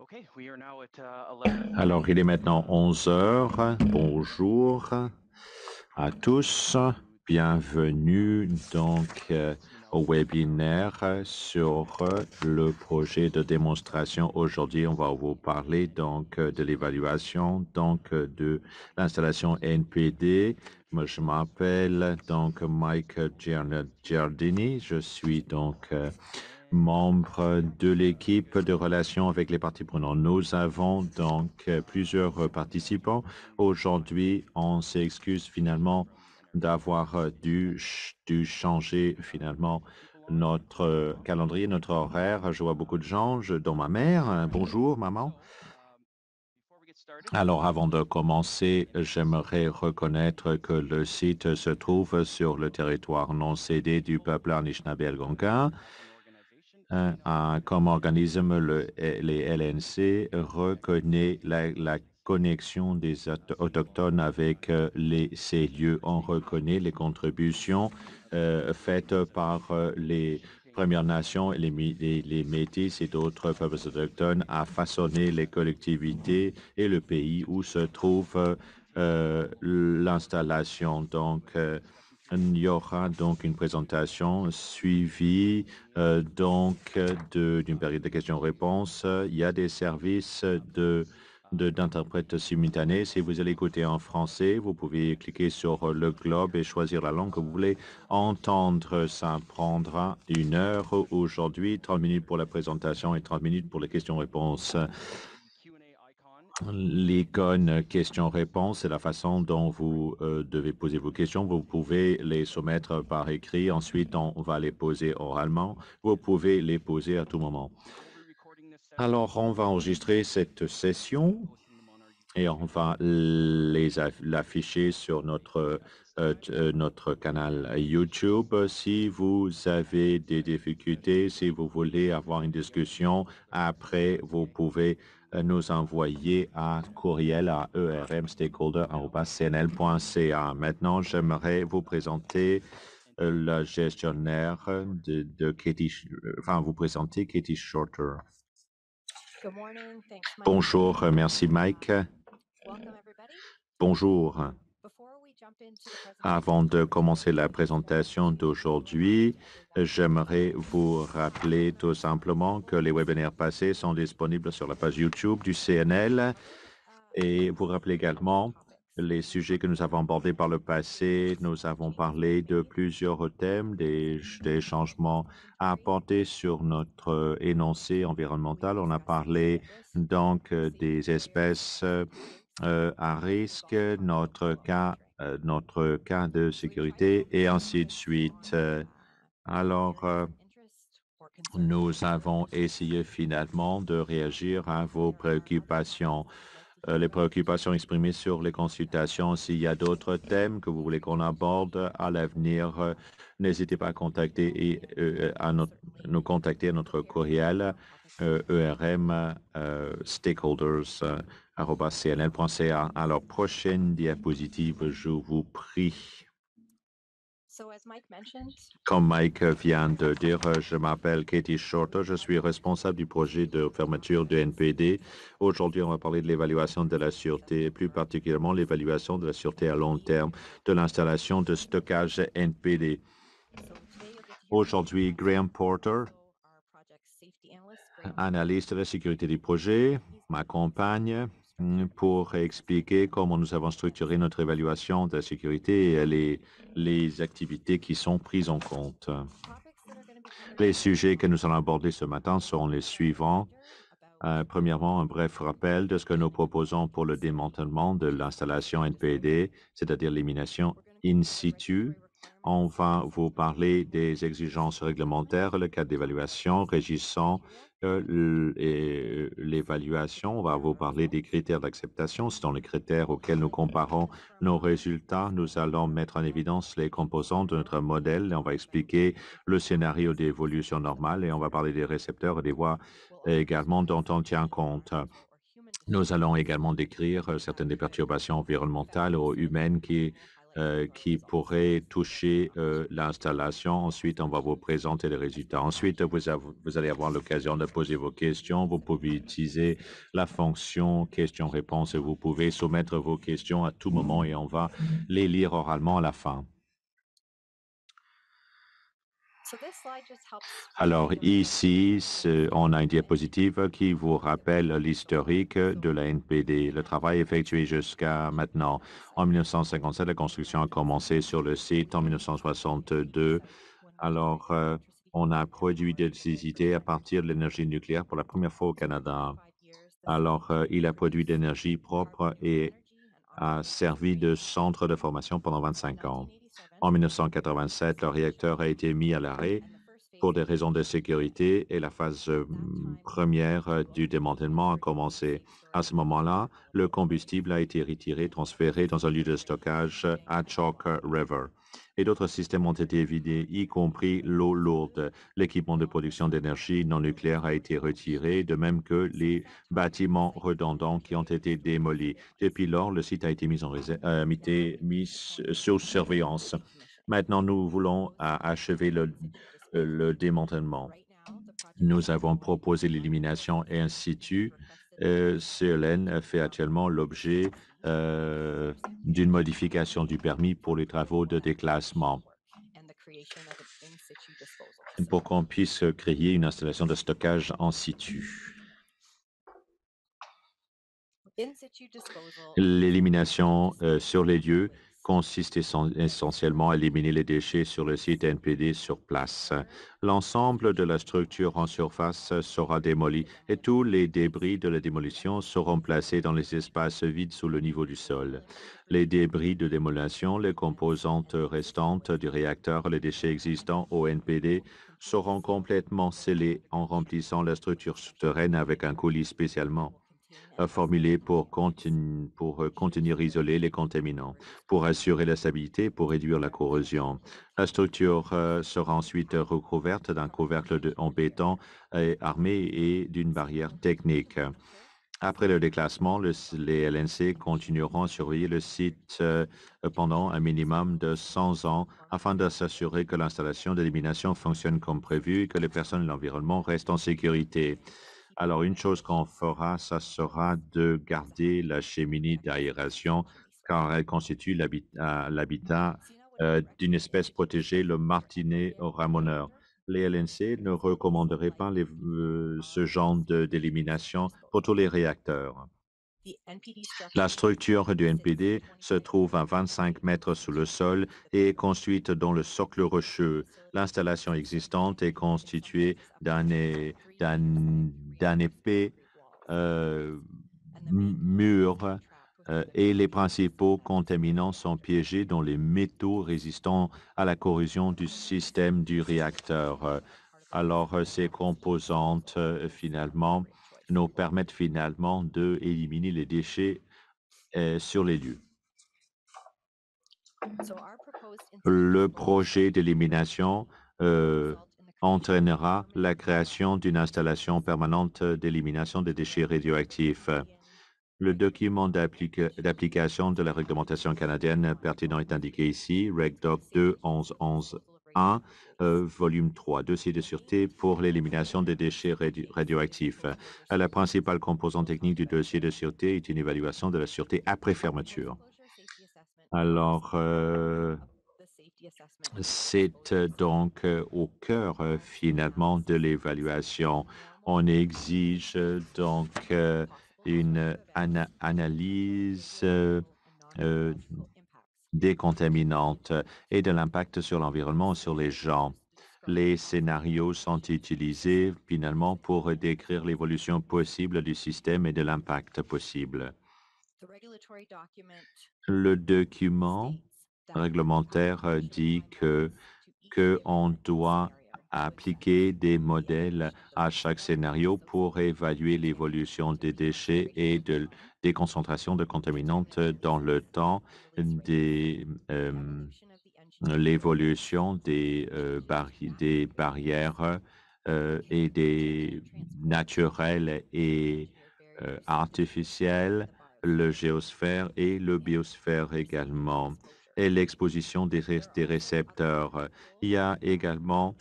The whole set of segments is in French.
Okay, we are now at 11. Alors, il est maintenant 11 heures. Bonjour à tous. Bienvenue au webinaire sur le projet de démonstration. Aujourd'hui, on va vous parler de l'évaluation de l'installation NPD. Moi, je m'appelle Mike Giardini. Je suis membre de l'équipe de relations avec les parties prenantes. Nous avons plusieurs participants. Aujourd'hui, on s'excuse finalement d'avoir dû changer finalement notre calendrier, notre horaire. Je vois beaucoup de gens, dont ma mère. Bonjour, maman. Alors, avant de commencer, j'aimerais reconnaître que le site se trouve sur le territoire non cédé du peuple Anishinaabe-Algonquin. Comme organisme, les LNC reconnaît la connexion des autochtones avec ces lieux. On reconnaît les contributions faites par les Premières Nations, et les Métis et d'autres peuples autochtones à façonner les collectivités et le pays où se trouve l'installation. Il y aura donc une présentation suivie d'une période de questions-réponses. Il y a des services d'interprètes simultanés. Si vous allez écouter en français, vous pouvez cliquer sur le globe et choisir la langue que vous voulez entendre. Ça prendra 1 heure aujourd'hui, 30 minutes pour la présentation et 30 minutes pour les questions-réponses. L'icône questions-réponses, c'est la façon dont vous devez poser vos questions. Vous pouvez les soumettre par écrit. Ensuite, on va les poser oralement. Vous pouvez les poser à tout moment. Alors, on va enregistrer cette session et on va l'afficher sur notre canal YouTube. Si vous avez des difficultés, si vous voulez avoir une discussion après, vous pouvez nous envoyer un courriel à ermstakeholder@cnl.ca. Maintenant, j'aimerais vous présenter le gestionnaire de Katie, vous présenter Katie Shorter. Bonjour, merci Mike. Bonjour. Avant de commencer la présentation d'aujourd'hui, j'aimerais vous rappeler tout simplement que les webinaires passés sont disponibles sur la page YouTube du CNL et vous rappeler également les sujets que nous avons abordés par le passé. Nous avons parlé de plusieurs thèmes, des changements à apporter sur notre énoncé environnemental. On a parlé des espèces à risque, notre cas de sécurité et ainsi de suite. Nous avons essayé finalement de réagir à vos préoccupations. Les préoccupations exprimées sur les consultations. S'il y a d'autres thèmes que vous voulez qu'on aborde à l'avenir, n'hésitez pas à nous contacter à notre courriel stakeholders@cnl.ca. Alors, prochaine diapositive, je vous prie. Comme Mike vient de dire, je m'appelle Katie Shorter, je suis responsable du projet de fermeture du NPD. Aujourd'hui, on va parler de l'évaluation de la sûreté, et plus particulièrement l'évaluation de la sûreté à long terme de l'installation de stockage NPD. Aujourd'hui, Graham Porter, analyste de la sécurité du projet, m'accompagne pour expliquer comment nous avons structuré notre évaluation de la sécurité et les activités qui sont prises en compte. Les sujets que nous allons aborder ce matin seront les suivants. Premièrement, un bref rappel de ce que nous proposons pour le démantèlement de l'installation NPD, c'est-à-dire l'élimination in situ. On va vous parler des exigences réglementaires, le cadre d'évaluation régissant l'évaluation. On va vous parler des critères d'acceptation. Ce sont les critères auxquels nous comparons nos résultats. Nous allons mettre en évidence les composants de notre modèle et on va expliquer le scénario d'évolution normale et on va parler des récepteurs et des voies également dont on tient compte. Nous allons également décrire certaines des perturbations environnementales ou humaines qui qui pourrait toucher l'installation. Ensuite, on va vous présenter les résultats. Ensuite, vous allez avoir l'occasion de poser vos questions. Vous pouvez utiliser la fonction questions-réponses et vous pouvez soumettre vos questions à tout moment et on va les lire oralement à la fin. Alors ici, on a une diapositive qui vous rappelle l'historique de la NPD, le travail effectué jusqu'à maintenant. En 1957, la construction a commencé sur le site. En 1962, alors on a produit de l'électricité à partir de l'énergie nucléaire pour la première fois au Canada. Alors, il a produit de l'énergie propre et a servi de centre de formation pendant 25 ans. En 1987, le réacteur a été mis à l'arrêt pour des raisons de sécurité et la phase première du démantèlement a commencé. À ce moment-là, le combustible a été retiré, transféré dans un lieu de stockage à Chalk River. Et d'autres systèmes ont été vidés, y compris l'eau lourde. L'équipement de production d'énergie non nucléaire a été retiré, de même que les bâtiments redondants qui ont été démolis. Depuis lors, le site a été mis sous surveillance. Maintenant, nous voulons achever le démantèlement. Nous avons proposé l'élimination et in situ. CLN fait actuellement l'objet d'une modification du permis pour les travaux de déclassement pour qu'on puisse créer une installation de stockage en situ. L'élimination sur les lieux consiste essentiellement à éliminer les déchets sur le site NPD sur place. L'ensemble de la structure en surface sera démoli et tous les débris de la démolition seront placés dans les espaces vides sous le niveau du sol. Les débris de démolition, les composantes restantes du réacteur, les déchets existants au NPD seront complètement scellés en remplissant la structure souterraine avec un coulis spécialement formulé pour contenir, isoler les contaminants, pour assurer la stabilité, pour réduire la corrosion. La structure sera ensuite recouverte d'un couvercle en béton armé et d'une barrière technique. Après le déclassement, les LNC continueront à surveiller le site pendant un minimum de 100 ans afin de s'assurer que l'installation d'élimination fonctionne comme prévu et que les personnes et l'environnement restent en sécurité. Alors, une chose qu'on fera, ça sera de garder la cheminée d'aération car elle constitue l'habitat d'une espèce protégée, le martinet ramoneur. Les LNC ne recommanderaient pas ce genre d'élimination pour tous les réacteurs. La structure du NPD se trouve à 25 mètres sous le sol et est construite dans le socle rocheux. L'installation existante est constituée d'un épais mur et les principaux contaminants sont piégés dans les métaux résistants à la corrosion du système du réacteur. Alors, ces composantes, finalement, nous permettent finalement d'éliminer les déchets sur les lieux. Le projet d'élimination entraînera la création d'une installation permanente d'élimination des déchets radioactifs. Le document d'application de la réglementation canadienne pertinent est indiqué ici, RegDoc 2.11.11.1, volume 3, dossier de sûreté pour l'élimination des déchets radioactifs. La principale composante technique du dossier de sûreté est une évaluation de la sûreté après fermeture. Alors, c'est donc au cœur finalement de l'évaluation. On exige donc une analyse décontaminante et de l'impact sur l'environnement, sur les gens. Les scénarios sont utilisés finalement pour décrire l'évolution possible du système et de l'impact possible. Le document réglementaire dit qu'on doit appliquer des modèles à chaque scénario pour évaluer l'évolution des déchets et des concentrations de contaminantes dans le temps, l'évolution des barrières et des naturelles et artificielles, le géosphère et le biosphère également. et l'exposition des récepteurs. Il y a également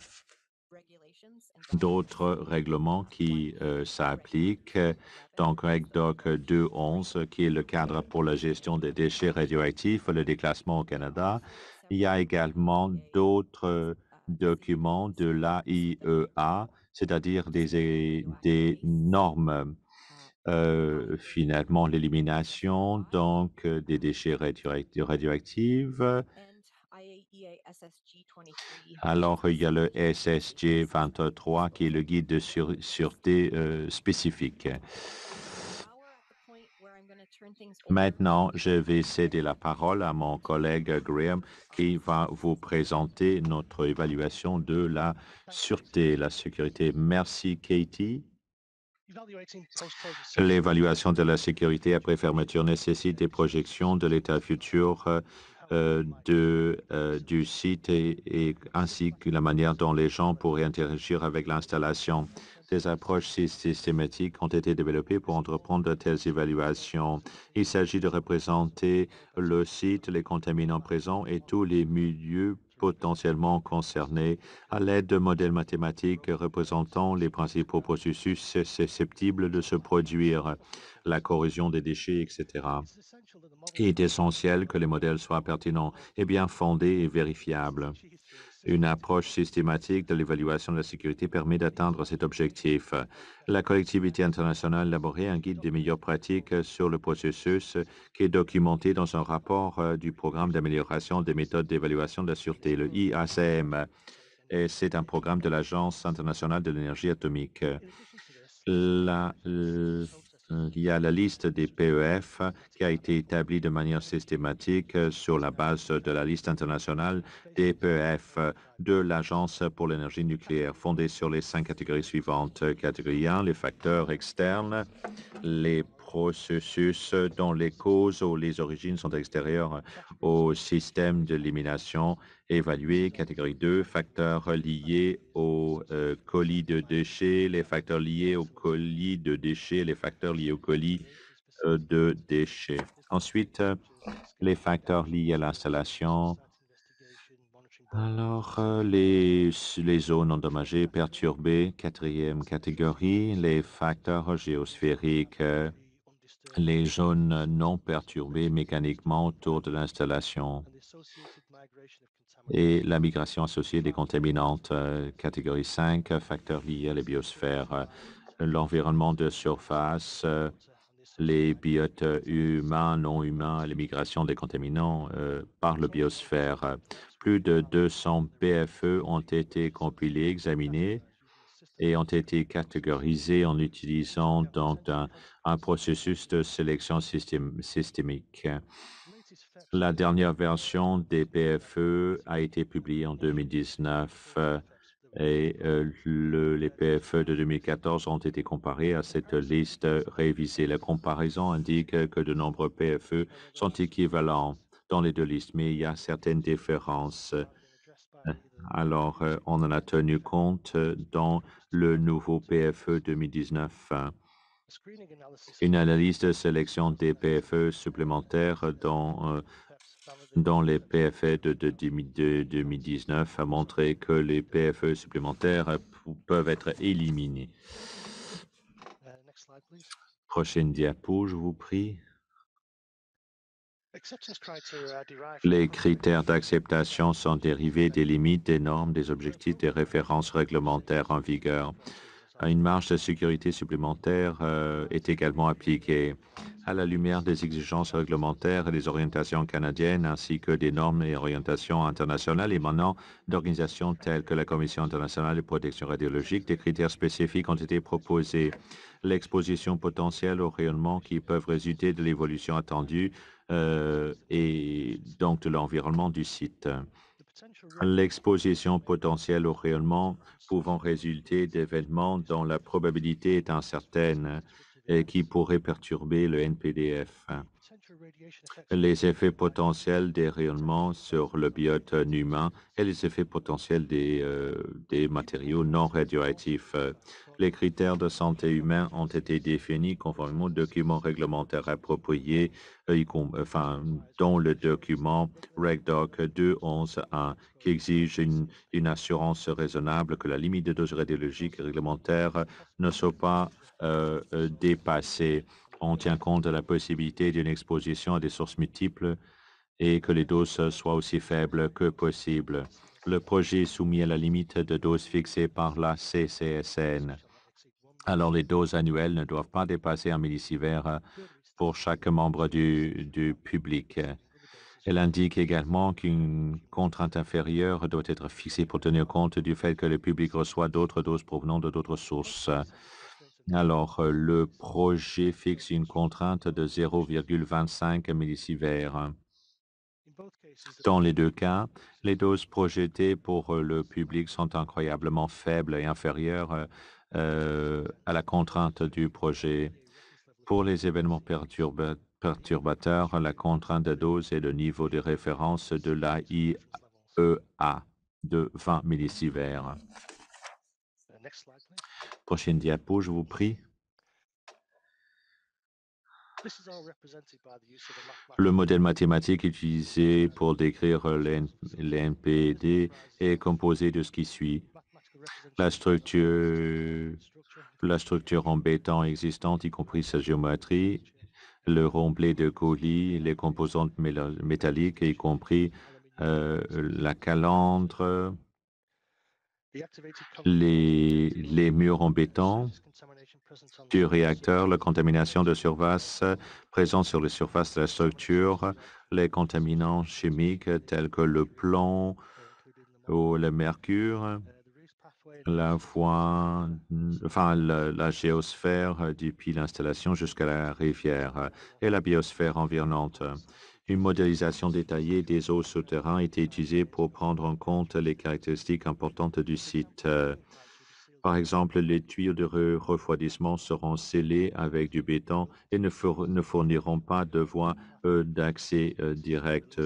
d'autres règlements qui s'appliquent. Donc, RegDoc 211, qui est le cadre pour la gestion des déchets radioactifs, le déclassement au Canada. Il y a également d'autres documents de l'AIEA, c'est-à-dire des normes, finalement, l'élimination donc des déchets radioactifs. Alors, il y a le SSG 23 qui est le guide de sûreté spécifique. Maintenant, je vais céder la parole à mon collègue Graham qui va vous présenter notre évaluation de la sûreté et la sécurité. Merci, Katie. L'évaluation de la sécurité après fermeture nécessite des projections de l'état futur du site ainsi que la manière dont les gens pourraient interagir avec l'installation. Des approches systématiques ont été développées pour entreprendre de telles évaluations. Il s'agit de représenter le site, les contaminants présents et tous les milieux potentiellement concernés à l'aide de modèles mathématiques représentant les principaux processus susceptibles de se produire, la corrosion des déchets, etc. Il est essentiel que les modèles soient pertinents et bien fondés et vérifiables. Une approche systématique de l'évaluation de la sécurité permet d'atteindre cet objectif. La collectivité internationale a élaboré un guide des meilleures pratiques sur le processus qui est documenté dans un rapport du programme d'amélioration des méthodes d'évaluation de la sûreté, le IACM. Et c'est un programme de l'Agence internationale de l'énergie atomique. Il y a la liste des PEF qui a été établie de manière systématique sur la base de la liste internationale des PEF de l'Agence pour l'énergie nucléaire, fondée sur les 5 catégories suivantes. Catégorie 1, les facteurs externes, les processus dont les causes ou les origines sont extérieures au système d'élimination évalué. Catégorie 2, facteurs liés aux colis de déchets, les facteurs liés aux colis de déchets, les facteurs liés aux colis de déchets. Ensuite, les facteurs liés à l'installation. Alors, les zones endommagées, perturbées, quatrième catégorie, les facteurs géosphériques, les zones non perturbées mécaniquement autour de l'installation et la migration associée des contaminantes. Catégorie 5, facteurs liés à la biosphère, l'environnement de surface, les biotes humains, non humains, les migrations des contaminants par la biosphère. Plus de 200 PFE ont été compilés, examinés et ont été catégorisés en utilisant donc un processus de sélection systémique. La dernière version des PFE a été publiée en 2019 et les PFE de 2014 ont été comparés à cette liste révisée. La comparaison indique que de nombreux PFE sont équivalents dans les deux listes, mais il y a certaines différences. Alors, on en a tenu compte dans le nouveau PFE 2019. Une analyse de sélection des PFE supplémentaires dans les PFE de 2019 a montré que les PFE supplémentaires peuvent être éliminés. Prochaine diapo, je vous prie. Les critères d'acceptation sont dérivés des limites, des normes, des objectifs, des références réglementaires en vigueur. Une marge de sécurité supplémentaire est également appliquée à la lumière des exigences réglementaires et des orientations canadiennes, ainsi que des normes et orientations internationales émanant d'organisations telles que la Commission internationale de protection radiologique. Des critères spécifiques ont été proposés. L'exposition potentielle au rayonnement qui peuvent résulter de l'évolution attendue et donc de l'environnement du site. L'exposition potentielle au rayonnement pouvant résulter d'événements dont la probabilité est incertaine et qui pourraient perturber le NPDF. les effets potentiels des rayonnements sur le biote humain et les effets potentiels des matériaux non radioactifs. Les critères de santé humaine ont été définis conformément aux documents réglementaires appropriés, dont le document RegDoc 211.1, qui exige une assurance raisonnable que la limite de dose radiologique réglementaire ne soit pas dépassée. On tient compte de la possibilité d'une exposition à des sources multiples et que les doses soient aussi faibles que possible. Le projet est soumis à la limite de dose fixée par la CCSN. Alors, les doses annuelles ne doivent pas dépasser 1 millisievert pour chaque membre du public. Elle indique également qu'une contrainte inférieure doit être fixée pour tenir compte du fait que le public reçoit d'autres doses provenant de d'autres sources. Alors, le projet fixe une contrainte de 0,25 millisieverts. Dans les deux cas, les doses projetées pour le public sont incroyablement faibles et inférieures à la contrainte du projet. Pour les événements perturbateurs, la contrainte de dose est le niveau de référence de l'AIEA de 20 millisieverts. Prochaine diapo, je vous prie. Le modèle mathématique utilisé pour décrire l'NPD est composé de ce qui suit. La structure en béton existante, y compris sa géométrie, le remblai de coulis, les composantes métalliques, y compris la calandre, les murs en béton du réacteur, la contamination de surface présente sur les surfaces de la structure, les contaminants chimiques tels que le plomb ou le mercure, la géosphère depuis l'installation jusqu'à la rivière et la biosphère environnante. Une modélisation détaillée des eaux souterraines a été utilisée pour prendre en compte les caractéristiques importantes du site. Par exemple, les tuyaux de refroidissement seront scellés avec du béton et ne fourniront pas de voie d'accès direct.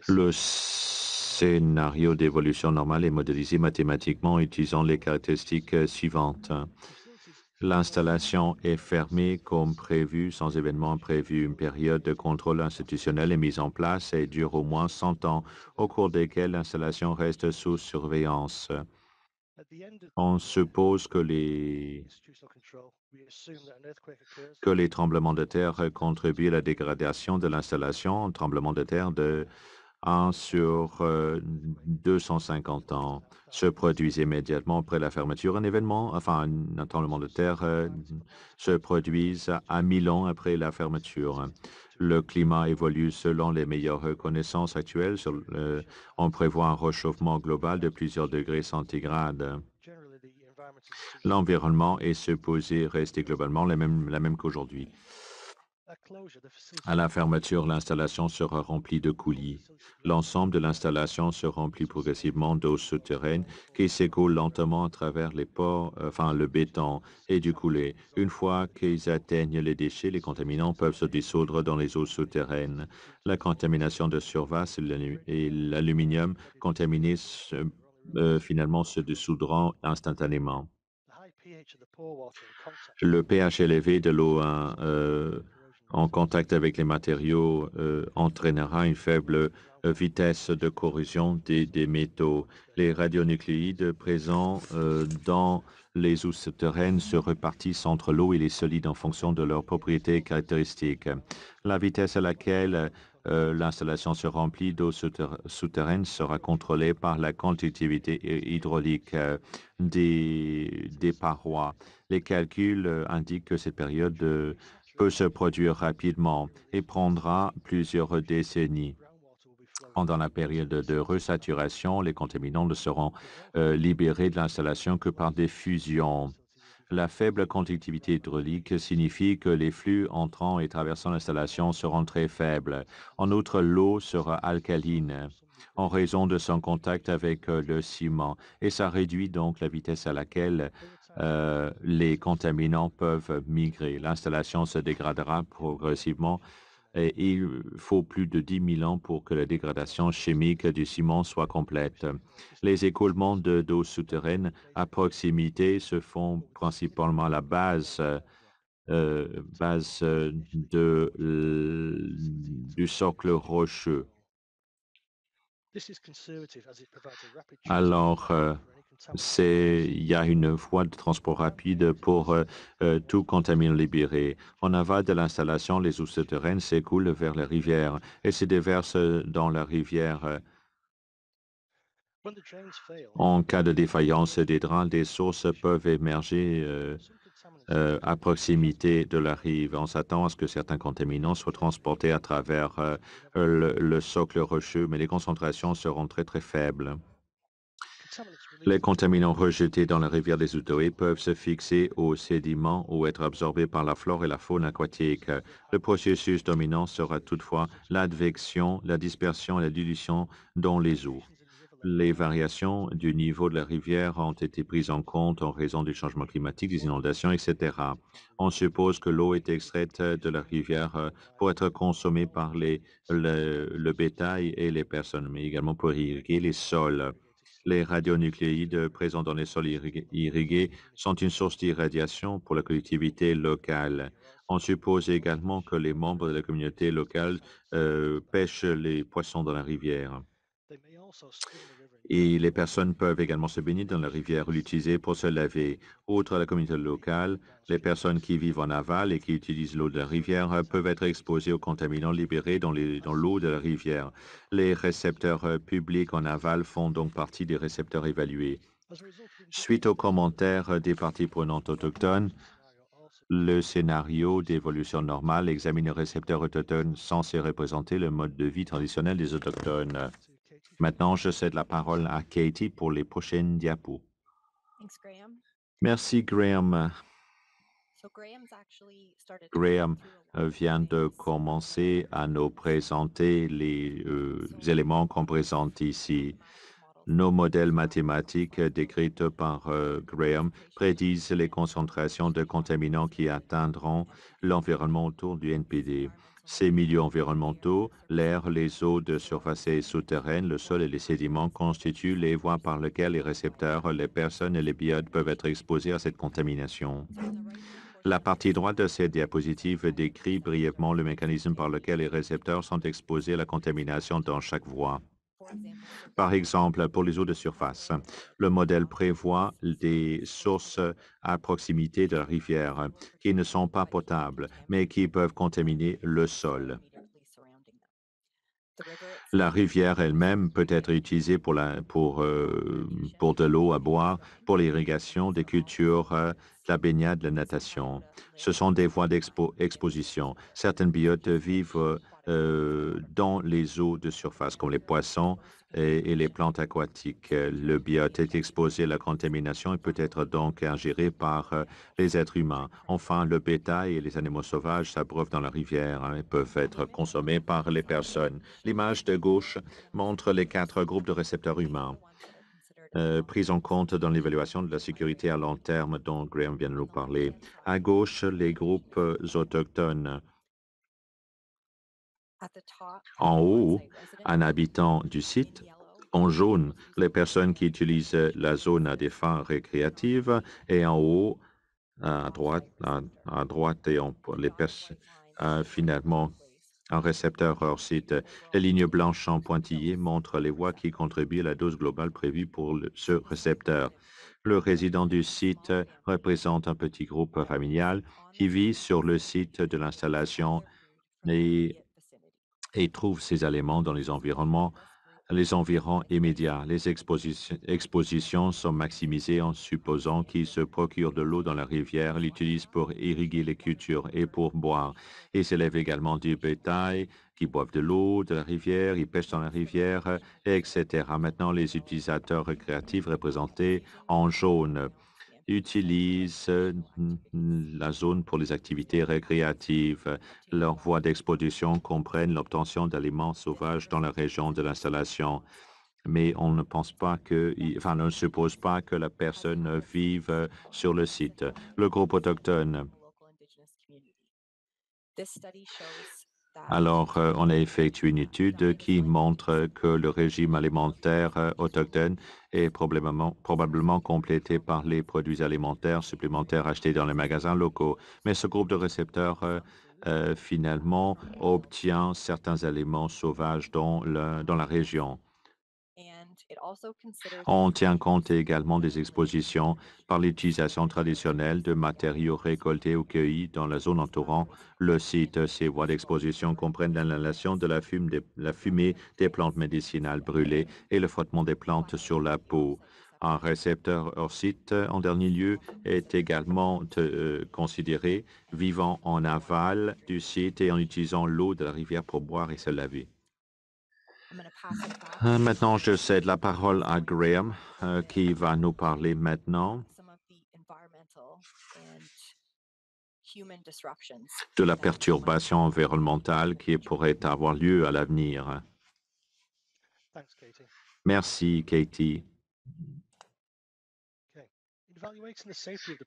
Le scénario d'évolution normale est modélisé mathématiquement en utilisant les caractéristiques suivantes. L'installation est fermée comme prévu, sans événement imprévu. Une période de contrôle institutionnel est mise en place et dure au moins 100 ans, au cours desquels l'installation reste sous surveillance. On suppose que les tremblements de terre contribuent à la dégradation de l'installation. Un tremblement de terre de 1 sur 250 ans se produit immédiatement après la fermeture. Un tremblement de terre se produit à 1000 ans après la fermeture. Le climat évolue selon les meilleures connaissances actuelles. On prévoit un réchauffement global de plusieurs degrés centigrades. L'environnement est supposé rester globalement la même qu'aujourd'hui. À la fermeture, l'installation sera remplie de coulis. L'ensemble de l'installation se remplit progressivement d'eau souterraine qui s'écoule lentement à travers les pores, le béton et du coulé. Une fois qu'ils atteignent les déchets, les contaminants peuvent se dissoudre dans les eaux souterraines. La contamination de surface et l'aluminium contaminé finalement se dissoudront instantanément. Le pH élevé de l'eau en contact avec les matériaux entraînera une faible vitesse de corrosion des métaux. Les radionucléides présents dans les eaux souterraines se répartissent entre l'eau et les solides en fonction de leurs propriétés caractéristiques. La vitesse à laquelle l'installation se remplit d'eau souterraine sera contrôlée par la conductivité hydraulique des parois. Les calculs indiquent que cette période peut se produire rapidement et prendra plusieurs décennies. Pendant la période de resaturation, les contaminants ne seront libérés de l'installation que par des fusions. La faible conductivité hydraulique signifie que les flux entrant et traversant l'installation seront très faibles. En outre, l'eau sera alcaline en raison de son contact avec le ciment et ça réduit donc la vitesse à laquelle les contaminants peuvent migrer. L'installation se dégradera progressivement et il faut plus de 10 000 ans pour que la dégradation chimique du ciment soit complète. Les écoulements d'eau souterraine à proximité se font principalement à la du socle rocheux. Alors, il y a une voie de transport rapide pour tout contaminant libéré. En aval de l'installation, les eaux souterraines s'écoulent vers la rivière et se déversent dans la rivière. En cas de défaillance des drains, des sources peuvent émerger à proximité de la rive. On s'attend à ce que certains contaminants soient transportés à travers le socle rocheux, mais les concentrations seront très, très faibles. Les contaminants rejetés dans la rivière des Outaouais peuvent se fixer aux sédiments ou être absorbés par la flore et la faune aquatique. Le processus dominant sera toutefois l'advection, la dispersion et la dilution dans les eaux. Les variations du niveau de la rivière ont été prises en compte en raison du changement climatique, des inondations, etc. On suppose que l'eau est extraite de la rivière pour être consommée par le bétail et les personnes, mais également pour irriguer les sols. Les radionucléides présents dans les sols irrigués sont une source d'irradiation pour la collectivité locale. On suppose également que les membres de la communauté locale pêchent les poissons dans la rivière. Et les personnes peuvent également se baigner dans la rivière ou l'utiliser pour se laver. Outre la communauté locale, les personnes qui vivent en aval et qui utilisent l'eau de la rivière peuvent être exposées aux contaminants libérés dans l'eau de la rivière. Les récepteurs publics en aval font donc partie des récepteurs évalués. Suite aux commentaires des parties prenantes autochtones, le scénario d'évolution normale examine les récepteurs autochtones censés représenter le mode de vie traditionnel des Autochtones. Maintenant, je cède la parole à Katie pour les prochaines diapos. Merci, Graham. Graham vient de commencer à nous présenter les éléments qu'on présente ici. Nos modèles mathématiques décrits par Graham prédisent les concentrations de contaminants qui atteindront l'environnement autour du NPD. Ces milieux environnementaux, l'air, les eaux de surface et souterraines, le sol et les sédiments constituent les voies par lesquelles les récepteurs, les personnes et les biotes peuvent être exposés à cette contamination. La partie droite de cette diapositive décrit brièvement le mécanisme par lequel les récepteurs sont exposés à la contamination dans chaque voie. Par exemple, pour les eaux de surface, le modèle prévoit des sources à proximité de la rivière qui ne sont pas potables, mais qui peuvent contaminer le sol. La rivière elle-même peut être utilisée pour de l'eau à boire, pour l'irrigation des cultures, la baignade, la natation. Ce sont des voies d'exposition. Certaines biotes vivent dans les eaux de surface, comme les poissons et les plantes aquatiques. Le biote est exposé à la contamination et peut être donc ingéré par les êtres humains. Enfin, le bétail et les animaux sauvages s'abreuvent dans la rivière et peuvent être consommés par les personnes. L'image de gauche montre les 4 groupes de récepteurs humains pris en compte dans l'évaluation de la sécurité à long terme dont Graham vient de nous parler. À gauche, les groupes autochtones. En haut, un habitant du site. En jaune, les personnes qui utilisent la zone à des fins récréatives. Et en haut, à droite et finalement, un récepteur hors site. Les lignes blanches en pointillés montrent les voies qui contribuent à la dose globale prévue pour ce récepteur. Le résident du site représente un petit groupe familial qui vit sur le site de l'installation et trouve ces aliments dans les environs immédiats. Les expositions sont maximisées en supposant qu'ils se procurent de l'eau dans la rivière, l'utilisent pour irriguer les cultures et pour boire. Ils s'élèvent également du bétail, qui boivent de l'eau de la rivière, ils pêchent dans la rivière, etc. Maintenant, les utilisateurs récréatifs représentés en jaune. utilisent la zone pour les activités récréatives. Leurs voies d'exposition comprennent l'obtention d'aliments sauvages dans la région de l'installation. Mais on ne pense pas que, enfin, on ne suppose pas que la personne vive sur le site. Le groupe autochtone. Alors, on a effectué une étude qui montre que le régime alimentaire autochtone est probablement complété par les produits alimentaires supplémentaires achetés dans les magasins locaux. Mais ce groupe de récepteurs, finalement, obtient certains aliments sauvages dans la région. On tient compte également des expositions par l'utilisation traditionnelle de matériaux récoltés ou cueillis dans la zone entourant le site. Ces voies d'exposition comprennent l'inhalation de la fumée des plantes médicinales brûlées et le frottement des plantes sur la peau. Un récepteur hors site, en dernier lieu, est également considéré vivant en aval du site et en utilisant l'eau de la rivière pour boire et se laver. Maintenant, je cède la parole à Graham, qui va nous parler maintenant de la perturbation environnementale qui pourrait avoir lieu à l'avenir. Merci, Katie.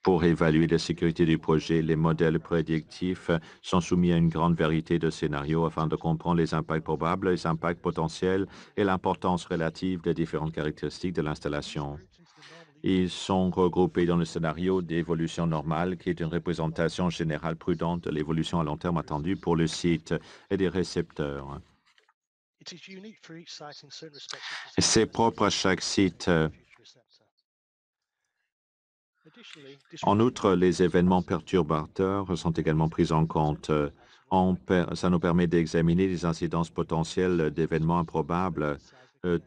Pour évaluer la sécurité du projet, les modèles prédictifs sont soumis à une grande variété de scénarios afin de comprendre les impacts probables, les impacts potentiels et l'importance relative des différentes caractéristiques de l'installation. Ils sont regroupés dans le scénario d'évolution normale, qui est une représentation générale prudente de l'évolution à long terme attendue pour le site et des récepteurs. C'est propre à chaque site. En outre, les événements perturbateurs sont également pris en compte. Ça nous permet d'examiner les incidences potentielles d'événements improbables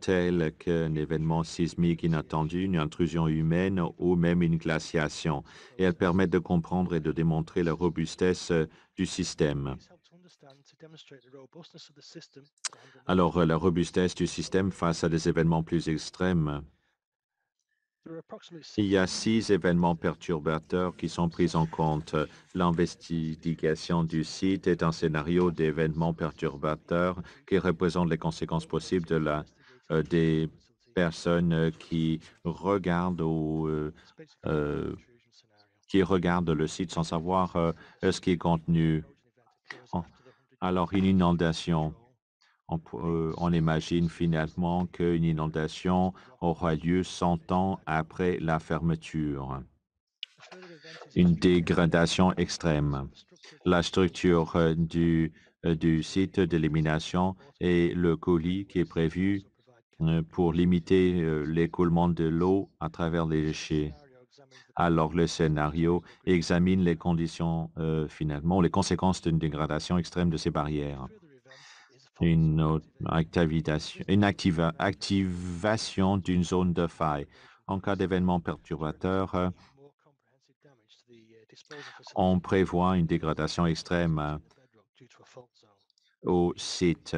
tels qu'un événement sismique inattendu, une intrusion humaine ou même une glaciation. Et elles permettent de comprendre et de démontrer la robustesse du système. Alors, la robustesse du système face à des événements plus extrêmes. Il y a 6 événements perturbateurs qui sont pris en compte. L'investigation du site est un scénario d'événements perturbateurs qui représente les conséquences possibles des personnes qui regardent le site sans savoir ce qui est contenu. Alors, une inondation. On imagine finalement qu'une inondation aura lieu 100 ans après la fermeture. Une dégradation extrême. La structure du site d'élimination et le coulis qui est prévu pour limiter l'écoulement de l'eau à travers les déchets. Alors, le scénario examine les conditions, finalement, les conséquences d'une dégradation extrême de ces barrières. Une activation d'une zone de faille. En cas d'événement perturbateur, on prévoit une dégradation extrême au site.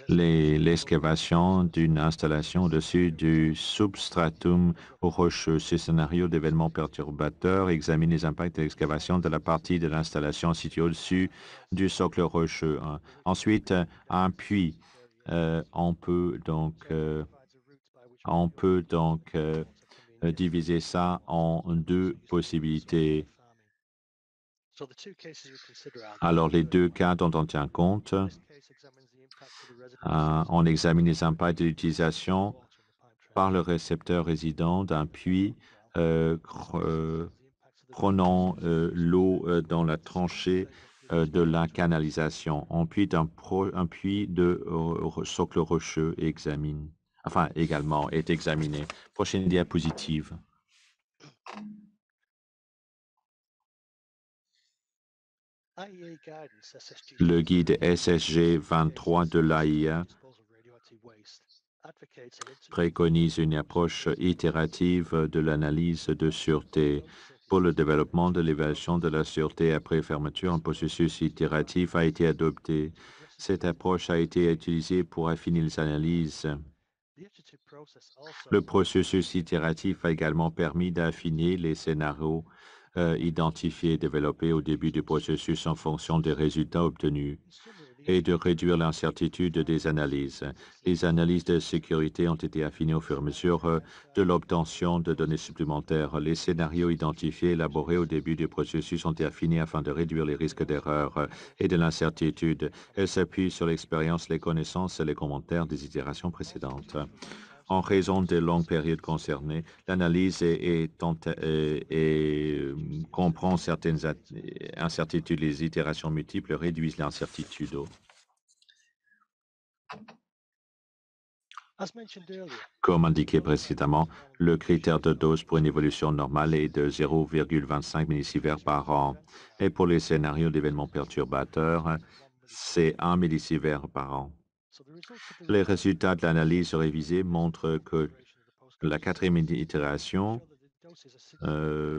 L'excavation d'une installation au-dessus du substratum rocheux. Ce scénario d'événements perturbateurs examine les impacts de l'excavation de la partie de l'installation située au-dessus du socle rocheux. Ensuite, un puits. On peut donc diviser ça en 2 possibilités. Alors, les 2 cas dont on tient compte, on examine les impacts de l'utilisation par le récepteur résident d'un puits prenant l'eau dans la tranchée de la canalisation. Un puits de socle rocheux également est examiné. Prochaine diapositive. Le guide SSG 23 de l'AIA préconise une approche itérative de l'analyse de sûreté. Pour le développement de l'évaluation de la sûreté après fermeture, un processus itératif a été adopté. Cette approche a été utilisée pour affiner les analyses. Le processus itératif a également permis d'affiner les scénarios identifiés et développés au début du processus en fonction des résultats obtenus et de réduire l'incertitude des analyses. Les analyses de sécurité ont été affinées au fur et à mesure de l'obtention de données supplémentaires. Les scénarios identifiés et élaborés au début du processus ont été affinés afin de réduire les risques d'erreur et de l'incertitude. Elles s'appuient sur l'expérience, les connaissances et les commentaires des itérations précédentes. En raison des longues périodes concernées, l'analyse comprend certaines incertitudes. Les itérations multiples réduisent l'incertitude. Comme indiqué précédemment, le critère de dose pour une évolution normale est de 0,25 millisieverts par an. Et pour les scénarios d'événements perturbateurs, c'est 1 millisievert par an. Les résultats de l'analyse révisée montrent que la quatrième itération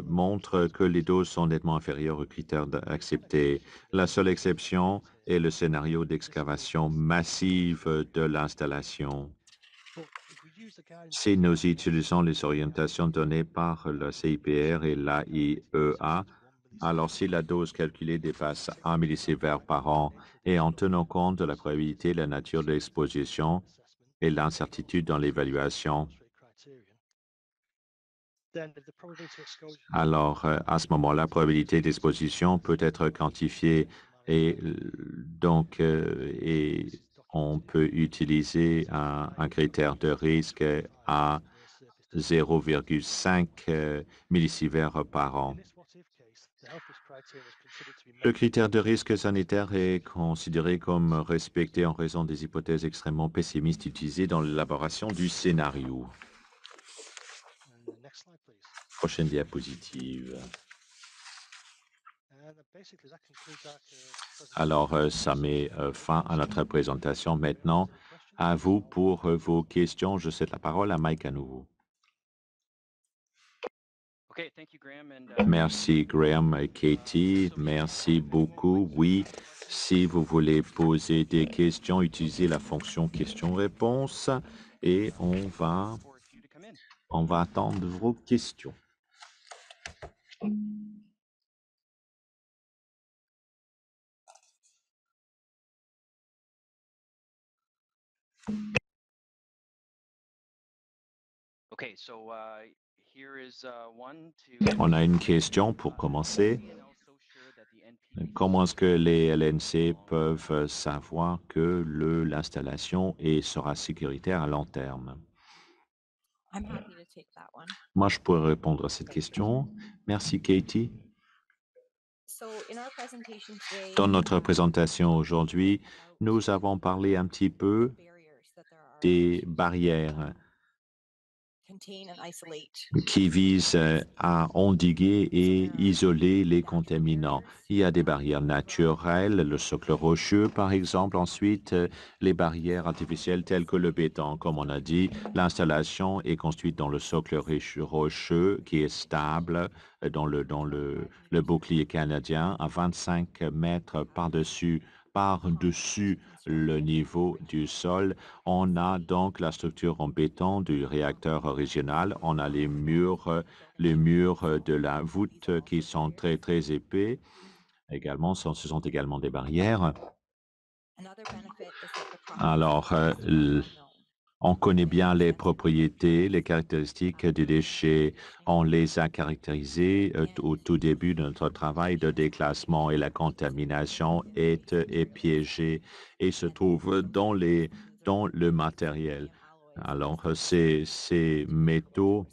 montre que les doses sont nettement inférieures aux critères acceptés. La seule exception est le scénario d'excavation massive de l'installation. Si nous utilisons les orientations données par le CIPR et l'AIEA, alors si la dose calculée dépasse 1 millisievert par an et en tenant compte de la probabilité, la nature de l'exposition et l'incertitude dans l'évaluation, alors à ce moment-là, la probabilité d'exposition peut être quantifiée et donc on peut utiliser un critère de risque à 0,5 millisieverts par an. Le critère de risque sanitaire est considéré comme respecté en raison des hypothèses extrêmement pessimistes utilisées dans l'élaboration du scénario. Prochaine diapositive. Alors, ça met fin à notre présentation. Maintenant, à vous pour vos questions. Je cède la parole à Mike à nouveau. Okay, thank you, Graham. Merci, Graham et Katie. Merci beaucoup. Oui, si vous voulez poser des questions, utilisez la fonction questions-réponses et on va attendre vos questions. Okay, so here is one On a une question pour commencer. Comment est-ce que les LNC peuvent savoir que l'installation sera sécuritaire à long terme? Moi, je pourrais répondre à cette question. Merci, Katie. Dans notre présentation aujourd'hui, nous avons parlé un petit peu des barrières qui visent à endiguer et isoler les contaminants. Il y a des barrières naturelles, le socle rocheux par exemple. Ensuite, les barrières artificielles telles que le béton. Comme on a dit, l'installation est construite dans le socle rocheux qui est stable dans le bouclier canadien à 25 mètres par-dessus le niveau du sol. On a donc la structure en béton du réacteur original. On a les murs de la voûte qui sont très, très épais. Également, ce sont également des barrières. Alors, on connaît bien les propriétés, les caractéristiques des déchets. On les a caractérisées au tout début de notre travail de déclassement et la contamination est piégée et se trouve dans le matériel. Alors, ces métaux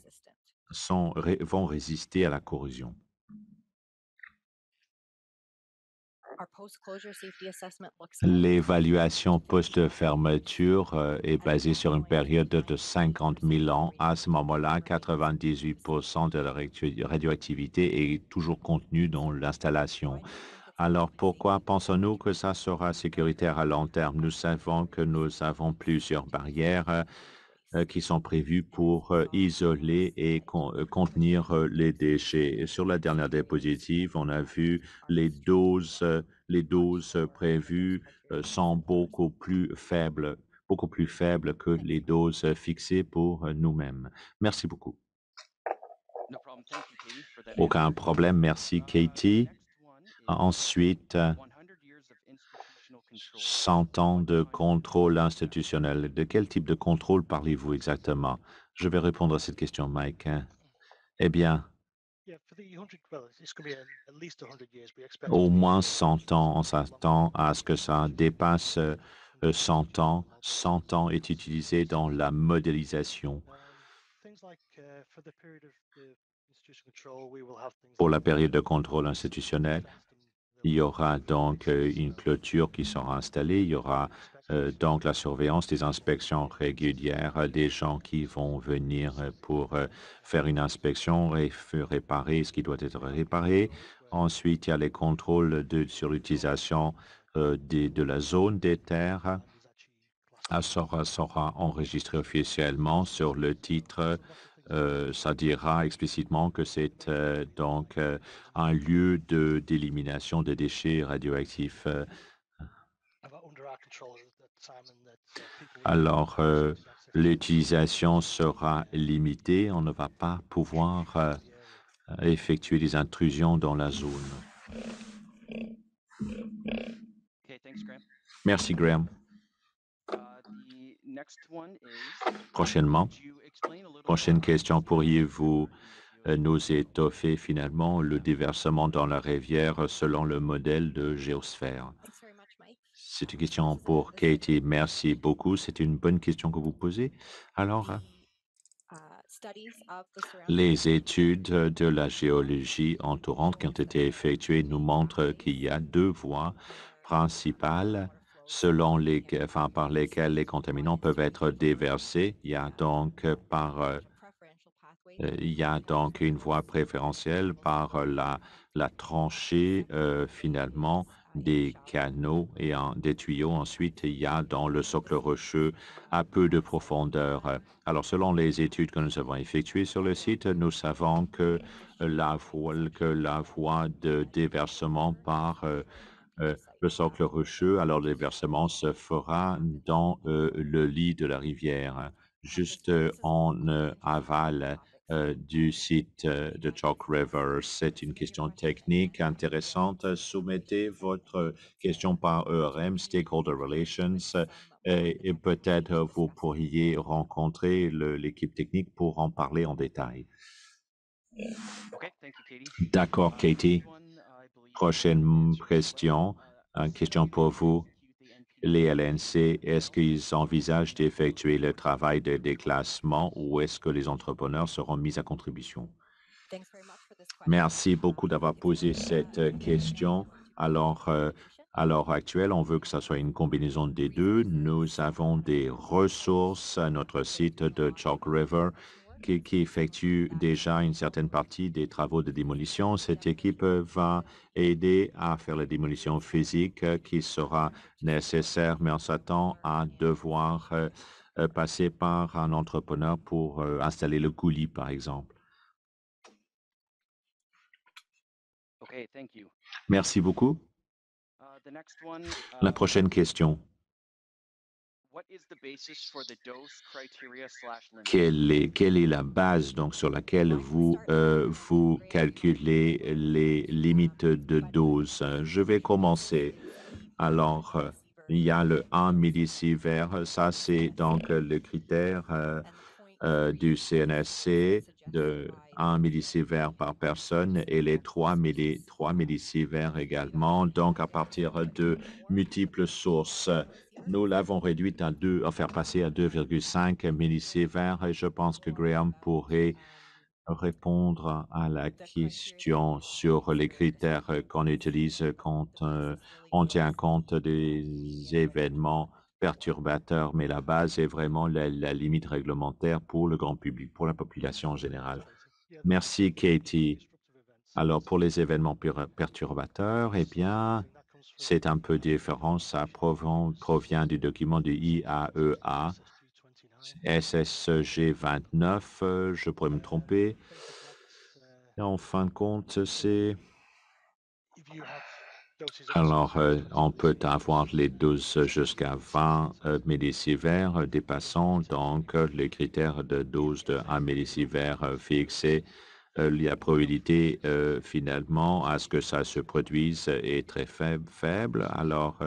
vont résister à la corrosion. L'évaluation post-fermeture est basée sur une période de 50 000 ans. À ce moment-là, 98% de la radioactivité est toujours contenue dans l'installation. Alors, pourquoi pensons-nous que ça sera sécuritaire à long terme? Nous savons que nous avons plusieurs barrières qui sont prévues pour isoler et contenir les déchets. Et sur la dernière diapositive, on a vu les doses prévues sont beaucoup beaucoup plus faible que les doses fixées pour nous-mêmes. Merci beaucoup. No problem. Thank you, Katie, for that Aucun answer. problème. Merci, The Katie. next one is Ensuite, 100 years of institutional control. 100 ans What de kind of contrôle control is that? institutionnel. De quel type de contrôle parlez-vous exactement? Je vais répondre à cette question, Mike. Eh bien, au moins 100 ans, on s'attend à ce que ça dépasse 100 ans. 100 ans est utilisé dans la modélisation. Pour la période de contrôle institutionnel, il y aura donc une clôture qui sera installée. Il y aura donc la surveillance, des inspections régulières, des gens qui vont venir pour faire une inspection et réparer ce qui doit être réparé. Ensuite, il y a les contrôles sur l'utilisation de la zone des terres. Sera enregistré officiellement sur le titre. Ça dira explicitement que c'est donc un lieu d'élimination des déchets radioactifs. Alors, l'utilisation sera limitée. On ne va pas pouvoir effectuer des intrusions dans la zone. Okay, thanks, Graham. Merci, Graham. The next one is, Prochainement, could you explain a little prochaine more question, about pourriez-vous the nous étoffer finalement le déversement dans la rivière selon le modèle de géosphère? C'est une question pour Katie. Merci beaucoup. C'est une bonne question que vous posez. Alors, les études de la géologie entourante qui ont été effectuées nous montrent qu'il y a deux voies principales par lesquelles les contaminants peuvent être déversés. Il y a donc une voie préférentielle par la tranchée finalement des canaux et des tuyaux. Ensuite, il y a dans le socle rocheux à peu de profondeur. Alors, selon les études que nous avons effectuées sur le site, nous savons que la voie de déversement par le socle rocheux, alors le déversement se fera dans le lit de la rivière, juste en aval du site de Chalk River. C'est une question technique intéressante. Soumettez votre question par ERM, Stakeholder Relations, et peut-être vous pourriez rencontrer l'équipe technique pour en parler en détail. Okay, thank you, Katie. D'accord, Katie. Prochaine question, une question pour vous. Les LNC, est-ce qu'ils envisagent d'effectuer le travail de déclassement ou est-ce que les entrepreneurs seront mis à contribution? Merci beaucoup d'avoir posé cette question. Alors, à l'heure actuelle, on veut que ça soit une combinaison des deux. Nous avons des ressources à notre site de Chalk River qui effectue déjà une certaine partie des travaux de démolition. Cette équipe va aider à faire la démolition physique qui sera nécessaire, mais on s'attend à devoir passer par un entrepreneur pour installer le coulis, par exemple. Okay, thank you. Merci beaucoup. The next one, La prochaine question. what is the basis for the dose criteria / limits? Quelle est la base donc, sur laquelle vous calculez les limites de dose? Je vais commencer. Alors, il y a le 1 millisievert. Ça, c'est donc le critère du CNSC de 1 millisievert par personne et les 3 millisieverts également. Donc, à partir de multiples sources, nous l'avons réduite à faire passer à 2,5 millisieverts et je pense que Graham pourrait répondre à la question sur les critères qu'on utilise quand on tient compte des événements perturbateurs, mais la base est vraiment la limite réglementaire pour le grand public, pour la population en général. Merci, Katie. Alors, pour les événements perturbateurs, eh bien, c'est un peu différent. Ça provient du document du IAEA, SSG 29, je pourrais me tromper. Et en fin de compte, c'est Alors, on peut avoir les doses jusqu'à 20 millisieverts dépassant donc les critères de dose de 1 millisievert fixés. La probabilité finalement à ce que ça se produise est très faible. Alors,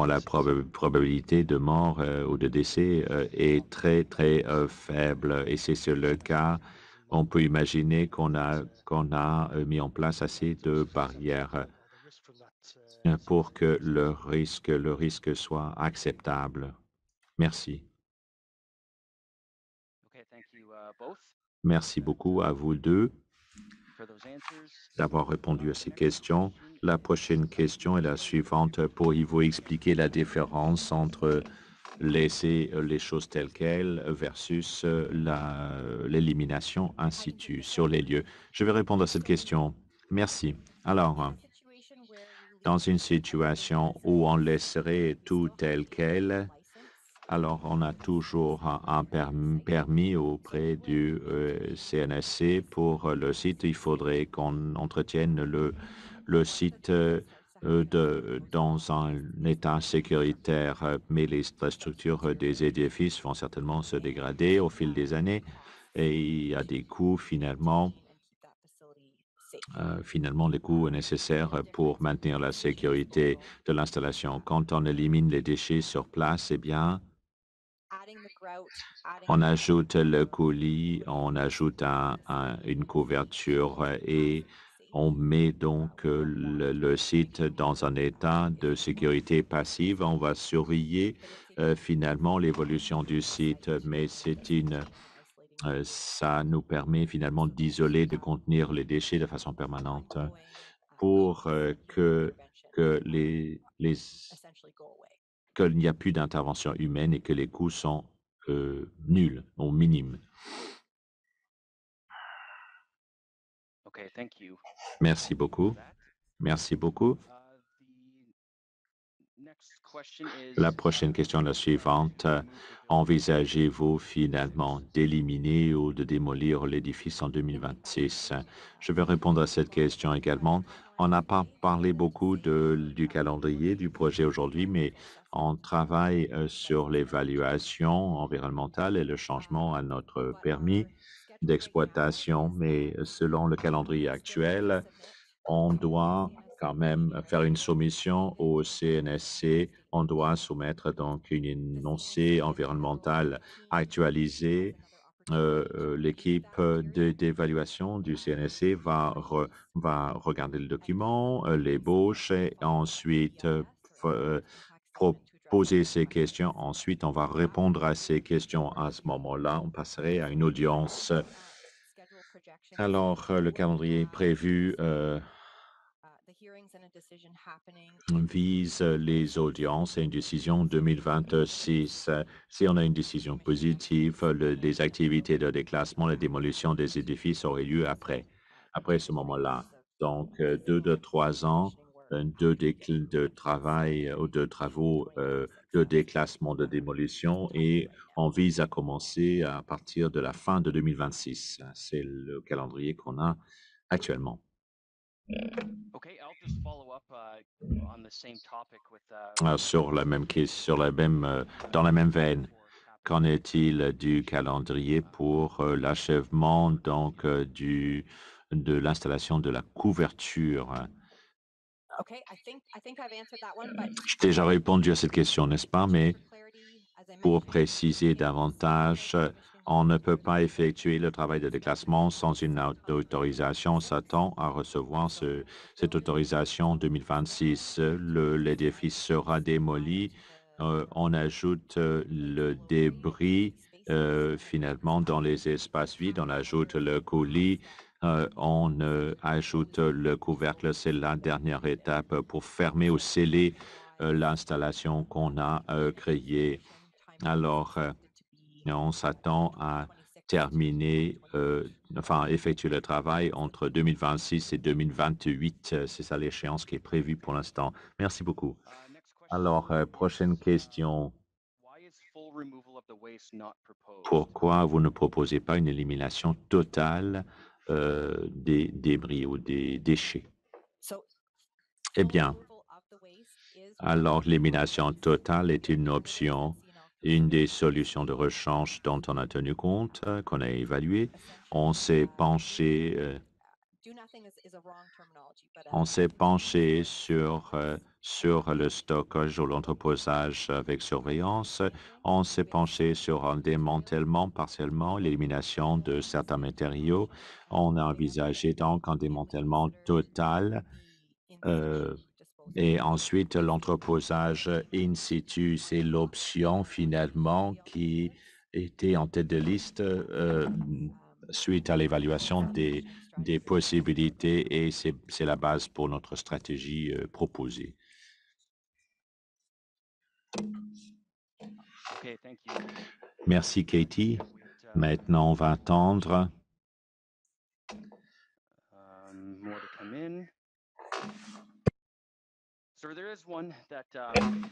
la probabilité de mort ou de décès est très, très faible. Et c'est sur le cas, on peut imaginer qu'on a mis en place assez de barrières pour que le risque soit acceptable. Merci. Okay, thank you both Merci beaucoup à vous deux for those answers. d'avoir répondu à The ces next questions. question La is, prochaine question est la suivante. Pourriez-vous expliquer la différence entre laisser les choses telles quelles versus l'élimination in situ sur les lieux? Je vais répondre à cette question. Merci. Alors, dans une situation où on laisserait tout tel quel, alors on a toujours un permis auprès du CNSC pour le site. Il faudrait qu'on entretienne le site dans un état sécuritaire, mais les structures des édifices vont certainement se dégrader au fil des années et il y a des coûts finalement les coûts nécessaires pour maintenir la sécurité de l'installation. Quand on élimine les déchets sur place, eh bien, on ajoute le coulis, on ajoute une couverture et on met donc le site dans un état de sécurité passive. On va surveiller finalement l'évolution du site, mais ça nous permet finalement d'isoler, de contenir les déchets de façon permanente pour qu'il n'y a plus d'intervention humaine et que les coûts sont nuls ou minimes. okay, thank you. Merci beaucoup. That. Merci beaucoup. The next question is, La prochaine question est la suivante. Envisagez-vous finalement d'éliminer ou de démolir l'édifice en 2026? Je vais répondre à cette question également. On n'a pas parlé beaucoup du calendrier du projet aujourd'hui, mais on travaille sur l'évaluation environnementale et le changement à notre permis d'exploitation. Mais selon le calendrier actuel, on doit quand même faire une soumission au CNSC. On doit soumettre donc une énoncé environnemental actualisé. L'équipe d'évaluation du CNSC va regarder le document, l'ébauche et ensuite poser ces questions. Ensuite, on va répondre à ces questions. À ce moment-là, on passerait à une audience. Alors, le calendrier prévu vise les audiences et une décision 2026. Si on a une décision positive, les activités de déclassement, la démolition des édifices auraient lieu après ce moment-là. Donc, 3 ans, de travail ou de travaux de déclassement, de démolition et on vise à commencer à partir de la fin de 2026. C'est le calendrier qu'on a actuellement. okay, I'll just follow up on the same topic with Dans la même veine, qu'en est-il du calendrier pour l'achèvement donc de l'installation de la couverture? J'ai déjà répondu à cette question, n'est-ce pas? Mais pour préciser davantage, on ne peut pas effectuer le travail de déclassement sans une autorisation. On s'attend à recevoir cette autorisation en 2026. L'édifice sera démoli. On ajoute le débris finalement dans les espaces vides. On ajoute le coulis. On ajoute le couvercle. C'est la dernière étape pour fermer ou sceller l'installation qu'on a créée. Alors, on s'attend à terminer, effectuer le travail entre 2026 et 2028. C'est ça l'échéance qui est prévue pour l'instant. Merci beaucoup. next question Alors, prochaine question. why is full removal of the waste not proposed? Pourquoi vous ne proposez pas une élimination totale des débris ou des déchets? Eh bien, alors l'élimination totale est une option, une des solutions de rechange dont on a tenu compte, qu'on a évalué. On s'est penché sur le stockage ou l'entreposage avec surveillance. On s'est penché sur un démantèlement partiellement, l'élimination de certains matériaux. On a envisagé donc un démantèlement total et ensuite l'entreposage in situ. C'est l'option finalement qui était en tête de liste suite à l'évaluation des possibilités et c'est la base pour notre stratégie proposée. Okay, thank you. Merci Katie. Maintenant, on va attendre. More to come in. So there is one that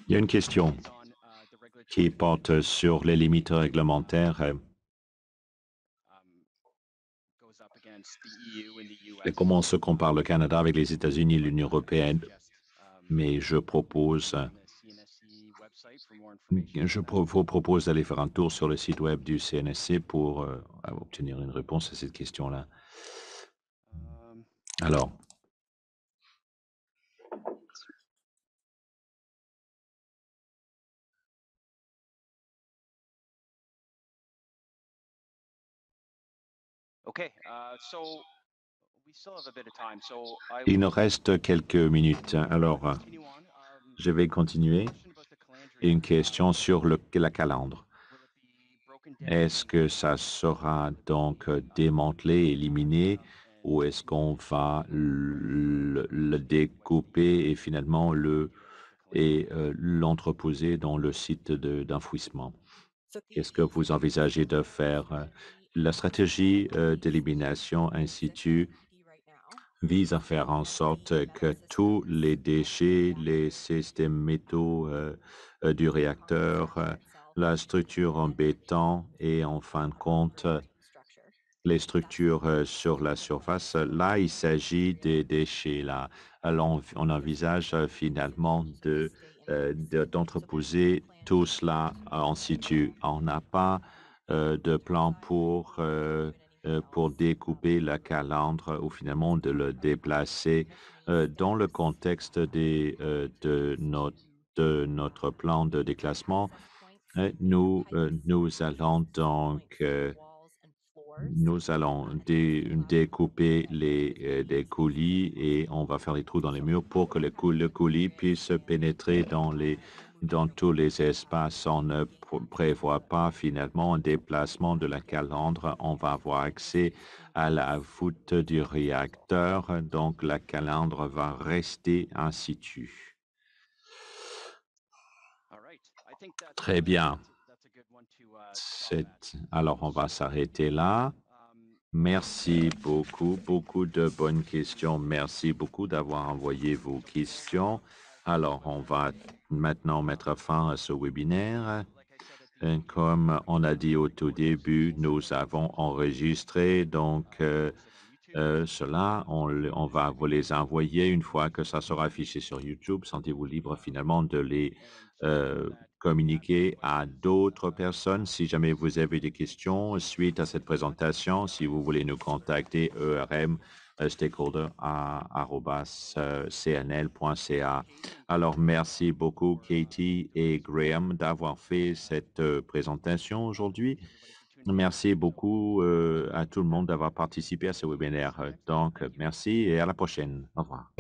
Il y a une question is on the regulatory qui porte sur les limites réglementaires. goes up against the EU and the Et US. comment se compare le Canada avec les États-Unis et l'Union européenne? Mais je propose, vous propose d'aller faire un tour sur le site web du CNSC pour obtenir une réponse à cette question-là. Alors, Okay, so we still have a bit of time, so I il will nous reste quelques minutes. Alors, continue on. je vais continuer. Question about the calandria. Une question sur la calandre. Will it be broken down Est-ce que ça sera donc démantelé, éliminé, ou est-ce qu'on va le découper et finalement l'entreposer dans le site d'enfouissement? Qu'est-ce que vous envisagez de faire? La stratégie d'élimination in situ vise à faire en sorte que tous les déchets, les systèmes métaux du réacteur, la structure en béton et en fin de compte, les structures sur la surface, là, il s'agit des déchets. Là, alors, on envisage finalement d'entreposer tout cela en situ. On n'a pas de plan pour découper la calandre ou finalement de le déplacer dans le contexte de notre plan de déclassement. Nous allons donc découper les coulis et on va faire des trous dans les murs pour que le coulis puisse pénétrer dans tous les espaces. On ne prévoit pas finalement un déplacement de la calandre. On va avoir accès à la voûte du réacteur, donc la calandre va rester in situ. Très bien. Alors, on va s'arrêter là. Merci beaucoup, beaucoup de bonnes questions. Merci beaucoup d'avoir envoyé vos questions. Alors, on va maintenant mettre fin à ce webinaire. Comme on a dit au tout début, nous avons enregistré donc cela. On va vous les envoyer une fois que ça sera affiché sur YouTube. Sentez-vous libre finalement de les communiquer à d'autres personnes. Si jamais vous avez des questions suite à cette présentation, si vous voulez nous contacter, ERM stakeholder@cnl.ca. Alors, merci beaucoup, Katie et Graham, d'avoir fait cette présentation aujourd'hui. Merci beaucoup à tout le monde d'avoir participé à ce webinaire. Donc, merci et à la prochaine. Au revoir.